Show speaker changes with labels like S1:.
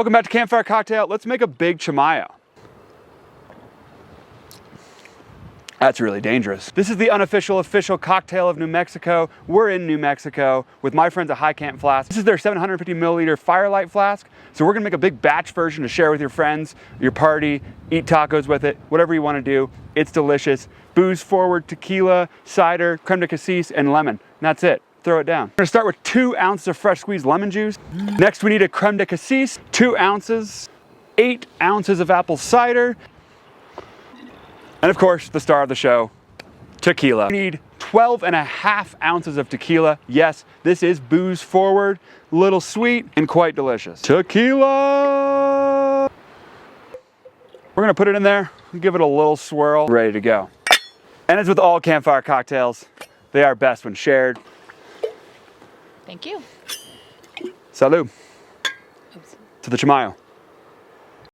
S1: Welcome back to Campfire Cocktail. Let's make a Big Chamayó. That's really dangerous. This is the unofficial official cocktail of New Mexico. We're in New Mexico with my friends at High Camp Flask. This is their 750 milliliter Firelight flask. So we're gonna make a big batch version to share with your friends, your party, eat tacos with it, whatever you wanna do. It's delicious. Booze forward, tequila, cider, creme de cassis, and lemon. And that's it. Throw it down. We're gonna start with 2 ounces of fresh squeezed lemon juice. Next, we need a creme de cassis, 2 ounces, 8 ounces of apple cider, and of course, the star of the show, tequila. We need 12.5 ounces of tequila. Yes, this is booze forward, little sweet, and quite delicious. Tequila! We're gonna put it in there, give it a little swirl, ready to go. And as with all campfire cocktails, they are best when shared.
S2: Thank you.
S1: Salud. To the Chimayó.